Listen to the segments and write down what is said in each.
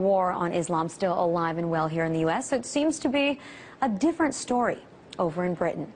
War on Islam still alive and well here in the U.S. It seems to be a different story over in Britain.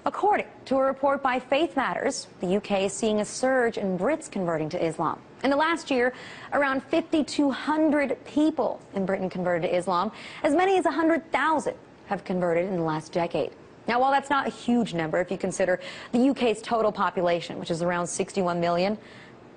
According to a report by Faith Matters, the UK is seeing a surge in Brits converting to Islam. In the last year, around 5,200 people in Britain converted to Islam. As many as 100,000 have converted in the last decade. Now, while that's not a huge number if you consider the UK's total population, which is around 61 million,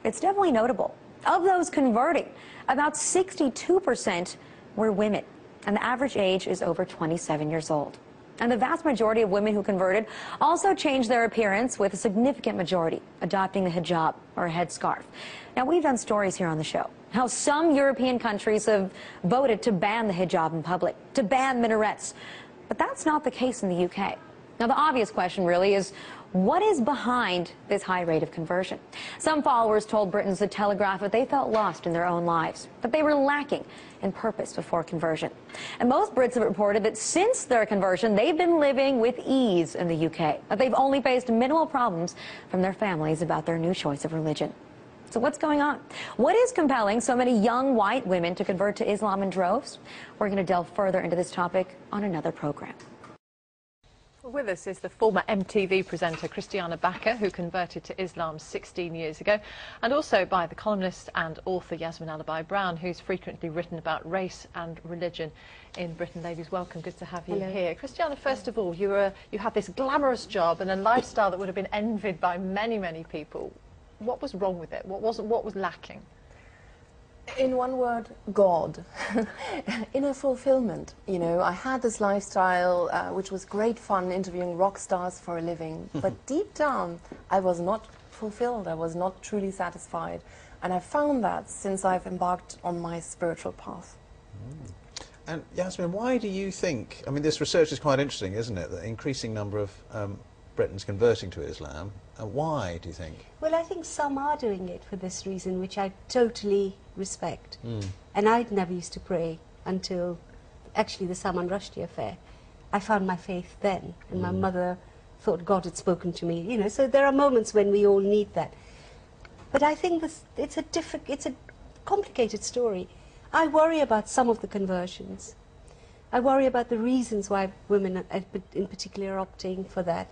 it's definitely notable. Of those converting, about 62% were women, and the average age is over 27 years old. And the vast majority of women who converted also changed their appearance, with a significant majority adopting the hijab, or a headscarf. Now, we've done stories here on the show how some European countries have voted to ban the hijab in public, to ban minarets. But that's not the case in the UK. Now, the obvious question really is, what is behind this high rate of conversion? Some followers told Britain's The Telegraph that they felt lost in their own lives, that they were lacking in purpose before conversion. And most Brits have reported that since their conversion, they've been living with ease in the UK, that they've only faced minimal problems from their families about their new choice of religion. So what's going on? What is compelling so many young white women to convert to Islam in droves? We're going to delve further into this topic on another program. With us is the former MTV presenter Christiana Bakker, who converted to Islam 16 years ago, and also by the columnist and author Yasmin Alabai-Brown, who's frequently written about race and religion in Britain. Ladies, welcome. Good to have you here. Christiana, first of all, you had this glamorous job and a lifestyle that would have been envied by many, many people. What was wrong with it? What was lacking? In one word, God. Inner fulfillment. You know, I had this lifestyle which was great fun, interviewing rock stars for a living, but deep down I was not fulfilled, I was not truly satisfied, and I found that since I've embarked on my spiritual path. And Yasmin, why do you think, I mean, this research is quite interesting, isn't it, the increasing number of Britons converting to Islam. Why, do you think? Well, I think some are doing it for this reason, which I totally respect. And I'd never used to pray until, actually, the Salman Rushdie affair. I found my faith then, and my mother thought God had spoken to me. You know, so there are moments when we all need that. But I think it's a complicated story. I worry about some of the conversions. I worry about the reasons why women, in particular, are opting for that,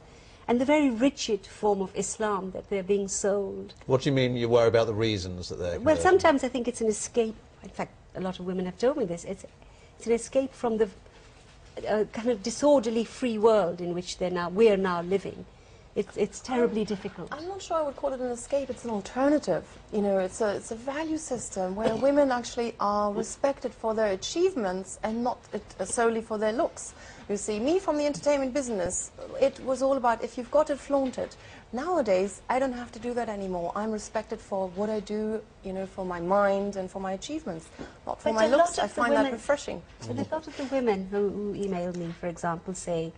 and the very rigid form of Islam that they're being sold. What do you mean you worry about the reasons that they're converting? Well, sometimes I think it's an escape. In fact, a lot of women have told me this. It's an escape from the kind of disorderly free world in which we're now living. It's terribly difficult. I'm not sure I would call it an escape. It's an alternative. You know, it's a value system where women actually are respected for their achievements and not solely for their looks. You see, me from the entertainment business, it was all about if you've got it, flaunt it. Nowadays, I don't have to do that anymore. I'm respected for what I do, you know, for my mind and for my achievements, not for my looks. I find that refreshing. But a lot of the women who email me, for example, say,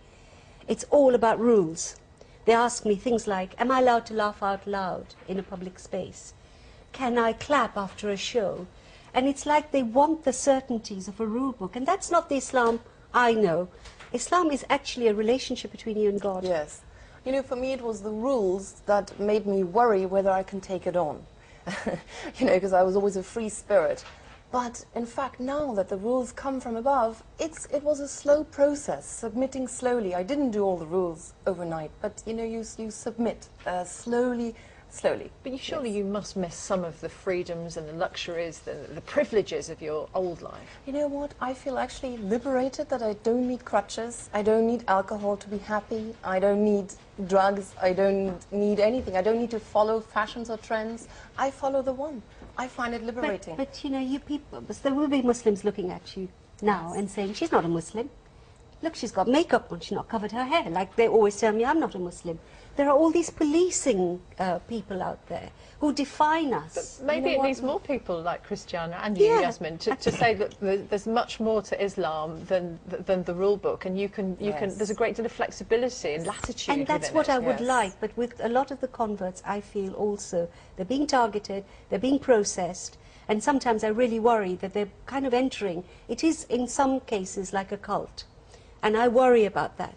it's all about rules. They ask me things like, am I allowed to laugh out loud in a public space? Can I clap after a show? And it's like they want the certainties of a rule book. And that's not the Islam I know. Islam is actually a relationship between you and God. Yes. You know, for me it was the rules that made me worry whether I can take it on. You know, because I was always a free spirit. But in fact, now that the rules come from above, it was a slow process, submitting slowly. I didn't do all the rules overnight, but you know, you submit slowly. But surely you must miss some of the freedoms and the luxuries, the privileges of your old life. You know what? I feel actually liberated that I don't need crutches. I don't need alcohol to be happy. I don't need drugs. I don't need anything. I don't need to follow fashions or trends. I follow the one. I find it liberating. But you know, you people, there will be Muslims looking at you now and saying, she's not a Muslim. Look, she's got makeup on, she's not covered her hair. Like they always tell me, I'm not a Muslim. There are all these policing people out there who define us. But maybe it needs more people like Christiana and you, Yasmin, to say that there's much more to Islam than the rule book, and there's a great deal of flexibility and latitude. And that's what I would like. But with a lot of the converts, I feel also they're being targeted, they're being processed, and sometimes I really worry that they're kind of entering. It is in some cases like a cult, and I worry about that.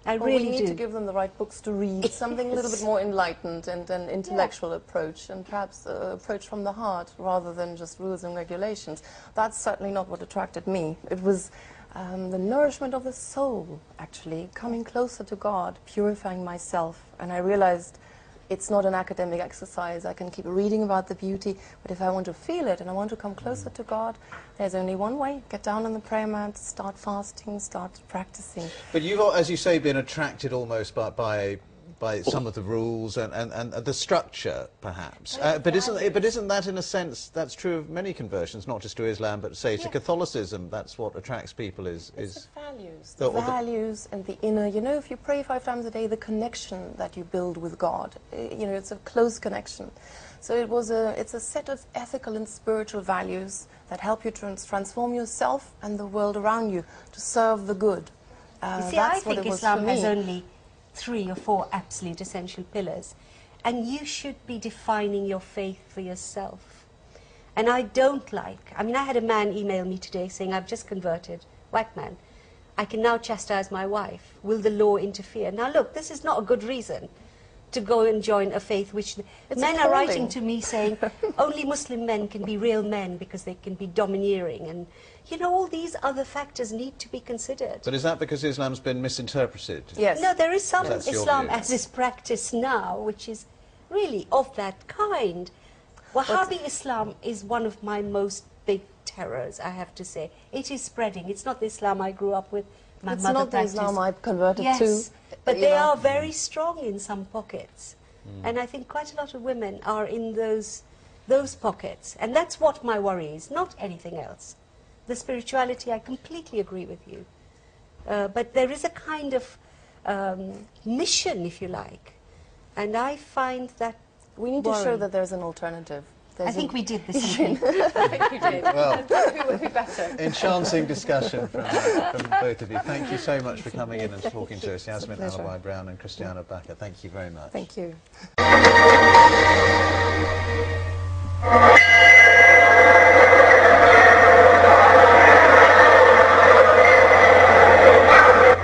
I Well, really we need do. to give them the right books to read, something a little bit more enlightened and an intellectual approach, and perhaps approach from the heart rather than just rules and regulations. That's certainly not what attracted me. It was the nourishment of the soul, actually, coming closer to God, purifying myself. And I realized it's not an academic exercise. I can keep reading about the beauty, but if I want to feel it and I want to come closer to God, there's only one way. Get down on the prayer mat, start fasting, start practicing. But you've, as you say, been attracted almost by some of the rules and the structure, perhaps. But isn't that, in a sense, that's true of many conversions, not just to Islam, but say to Catholicism? That's what attracts people is It's the values, the values and the inner. You know, if you pray 5 times a day, the connection that you build with God, you know, it's a close connection. So it's a set of ethical and spiritual values that help you transform yourself and the world around you to serve the good. You see, That's I what think it was Islam for has me. only 3 or 4 absolute essential pillars, and you should be defining your faith for yourself. And I don't like, I mean, I had a man email me today saying, I've just converted, white man, I can now chastise my wife. Will the law interfere? Now look, this is not a good reason to go and join a faith which men are writing to me saying only Muslim men can be real men because they can be domineering, and you know, all these other factors need to be considered. But is that because Islam's been misinterpreted? Yes. No, there is some That's your Islam view. as is practiced now, which is really of that kind. Wahhabi Islam is one of my most big terrors, I have to say. It is spreading. It's not the Islam I grew up with. My It's mother not the practiced. Islam I converted Yes, to. but you they know. are very strong in some pockets. And I think quite a lot of women are in those pockets. And that's what my worry is, not anything else. The spirituality, I completely agree with you. But there is a kind of mission, if you like. And I find that We need to show worrying. that there's an alternative. I think we did this evening. I think you did. Well, Who better? enchanting discussion from both of you. Thank you so much for coming in and talking to us, Yasmin pleasure. Alawai-Brown and Christiana Bakker. Thank you very much. Thank you.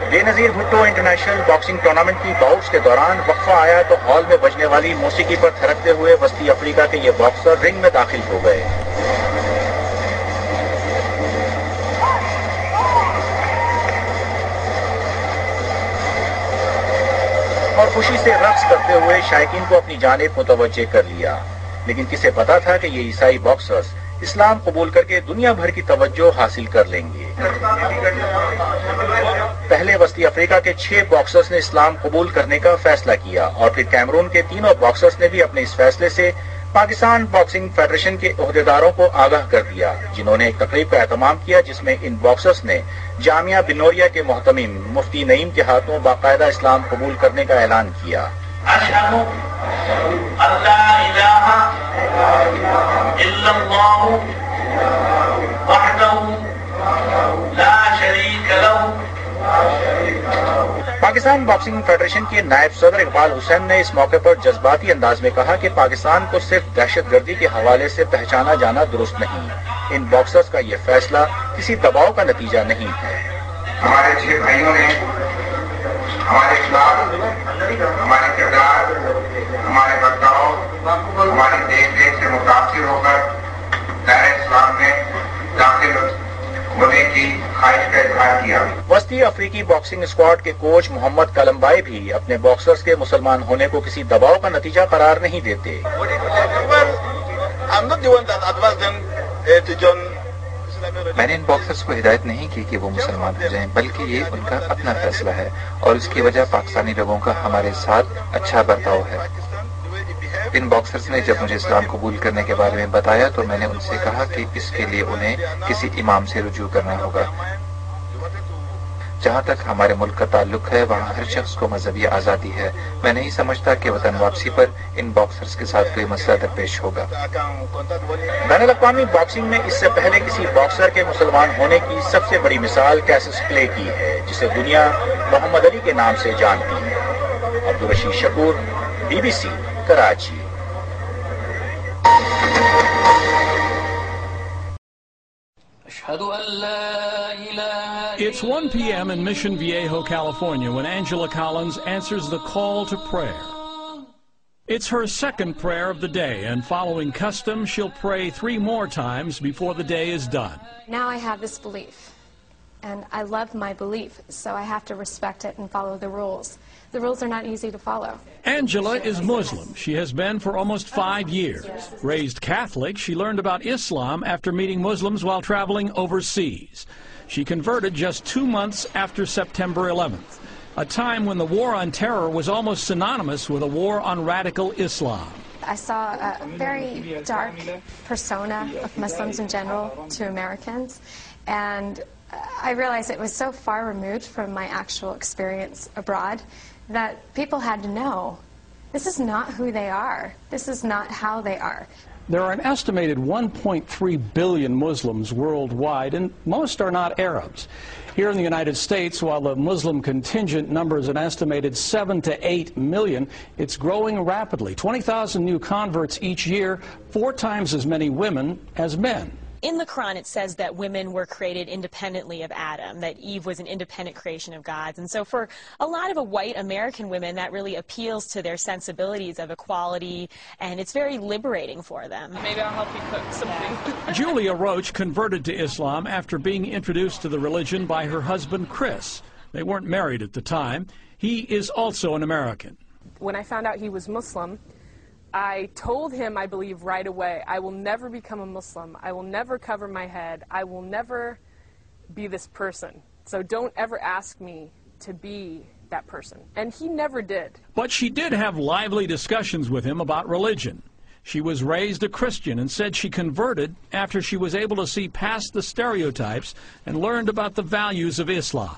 Benazir Bhutto international boxing tournament की bouts के दौरान वक्फा आया तो hall में बजने वाली मौसीकी पर थिरकते हुए वस्ती अफ्रीका के ये बॉक्सर रिंग में दाखिल हो गए। और खुशी से रक्स करते हुए शायकीन को अपनी जानिब मुतवज्जे कर लिया। लेकिन किसे पता था कि ये ईसाई बॉक्सर्स इस्लाम कबूल करके दुनिया भर की तवज्जो हासिल कर लेंगे। पहले वस्ती अफ्रीका के 6 बॉक्सर्स ने इस्लाम कबूल करने का फैसला किया और फिर कैमरून के 3 बॉक्सर्स ने भी अपने इस फैसले से पाकिस्तान बॉक्सिंग फेडरेशन के ओहदेदारों को आगाह कर दिया, जिन्होंने एक तकरीब का एहतमाम किया जिसमें इन बॉक्सर्स ने जामिया बिनोरिया के मोहतमीम मुफ्ती नईम के हाथों बाकायदा इस्लाम कबूल करने का ऐलान किया। पाकिस्तान बॉक्सिंग फेडरेशन के नायब सदर इकबाल हुसैन ने इस मौके पर जज्बाती अंदाज में कहा कि पाकिस्तान को सिर्फ दहशतगर्दी के हवाले से पहचाना जाना दुरुस्त नहीं। इन बॉक्सर्स का ये फैसला किसी दबाव का नतीजा नहीं है। हमारे 6 भाइयों ने हमारे खिलाफ, हमारे किरदार, हमारे बर्ताव, हमारी देख से मुतासिर होकर दायरे इस्लाम में दाखिल होने की ख्वाहिश का इजहार किया। वस्ती अफ्रीकी बॉक्सिंग स्क्वाड के कोच मोहम्मद कलमबाई भी अपने बॉक्सर्स के मुसलमान होने को किसी दबाव का नतीजा करार नहीं देते। मैंने इन बॉक्सर्स को हिदायत नहीं की कि वो मुसलमान हो जाएं, बल्कि ये उनका अपना फैसला है और इसकी वजह पाकिस्तानी लोगों का हमारे साथ अच्छा बर्ताव है। इन बॉक्सर्स ने जब मुझे इस्लाम कबूल करने के बारे में बताया तो मैंने उनसे कहा कि इसके लिए उन्हें किसी इमाम से रुजू करना होगा। जहाँ तक हमारे मुल्क का ताल्लुक है वहाँ हर शख्स को मजहबी आज़ादी है। मैं नहीं समझता कि वतन वापसी पर इन बॉक्सर्स के साथ कोई मसला दरपेश होगा। बैनुल अक़वामी बॉक्सिंग में इससे पहले किसी बॉक्सर के मुसलमान होने की सबसे बड़ी मिसाल कैसिस क्ले की है, जिसे दुनिया मोहम्मद अली के नाम से जानती है। Abdul Rashid Shakoor, BBC, Karachi. It's 1 p.m. in Mission Viejo, California, when Angela Collins answers the call to prayer. It's her second prayer of the day, and following custom, she'll pray 3 more times before the day is done. Now I have this belief, and I love my belief, so I have to respect it and follow the rules. The rules are not easy to follow. Angela is Muslim. She has been for almost 5 years. Raised Catholic, she learned about Islam after meeting Muslims while traveling overseas. She converted just 2 months after September 11th, a time when the war on terror was almost synonymous with a war on radical Islam. I saw a very dark persona of Muslims in general to Americans, and I realized it was so far removed from my actual experience abroad that people had to know, this is not who they are. This is not how they are. There are an estimated 1.3 billion Muslims worldwide, and most are not Arabs. Here in the United States, while the Muslim contingent numbers an estimated 7 to 8 million, it's growing rapidly. 20,000 new converts each year, 4 times as many women as men. In the Quran, it says that women were created independently of Adam, that Eve was an independent creation of God's. And so for a lot of white American women, that really appeals to their sensibilities of equality, and it's very liberating for them. Maybe I'll help you cook something. Julia Roach converted to Islam after being introduced to the religion by her husband, Chris. They weren't married at the time. He is also an American. When I found out he was Muslim, I told him, I believe, right away, I will never become a Muslim. I will never cover my head. I will never be this person. So don't ever ask me to be that person. And he never did. But she did have lively discussions with him about religion. She was raised a Christian and said she converted after she was able to see past the stereotypes and learned about the values of Islam.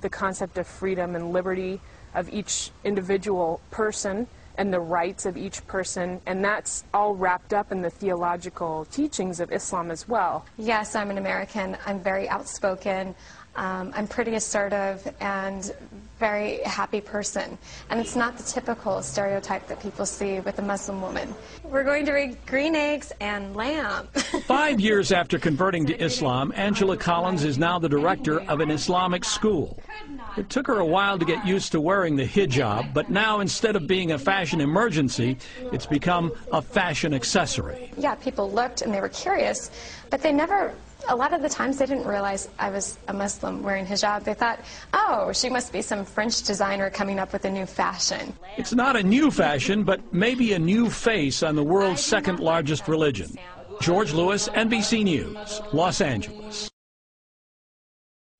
The concept of freedom and liberty of each individual person and the rights of each person, and that's all wrapped up in the theological teachings of Islam as well. Yes, I'm an American. I'm very outspoken. I'm pretty assertive and very happy person. And it's not the typical stereotype that people see with a Muslim woman. We're going to read green eggs and lamb. 5 years after converting to Islam, Angela Collins is now the director of an Islamic school. It took her a while to get used to wearing the hijab, but now instead of being a fashion emergency, it's become a fashion accessory. Yeah, people looked and they were curious, but they never, a lot of the times they didn't realize I was a Muslim wearing hijab. They thought, oh, she must be some French designer coming up with a new fashion. It's not a new fashion, but maybe a new face on the world's second largest religion. George Lewis, NBC News, Los Angeles.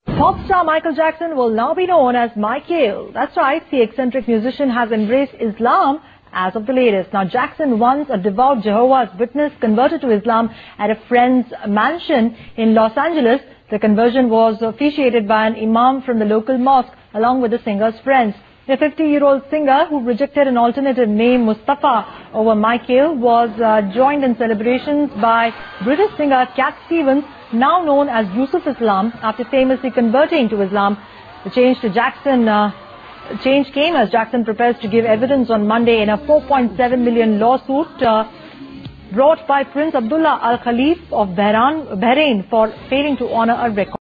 Pop star Michael Jackson will now be known as Michael. That's right, the eccentric musician has embraced Islam as of the latest. Now, Jackson, once a devout Jehovah's Witness, converted to Islam at a friend's mansion in Los Angeles. The conversion was officiated by an imam from the local mosque along with the singer's friends. The 50-year-old singer, who rejected an alternative name, Mustafa, over Michael, was joined in celebrations by British singer Cat Stevens, now known as Yusuf Islam, after famously converting to Islam. The change came as Jackson prepares to give evidence on Monday in a $4.7 million lawsuit brought by Prince Abdullah Al Khalif of Bahrain for failing to honor a record.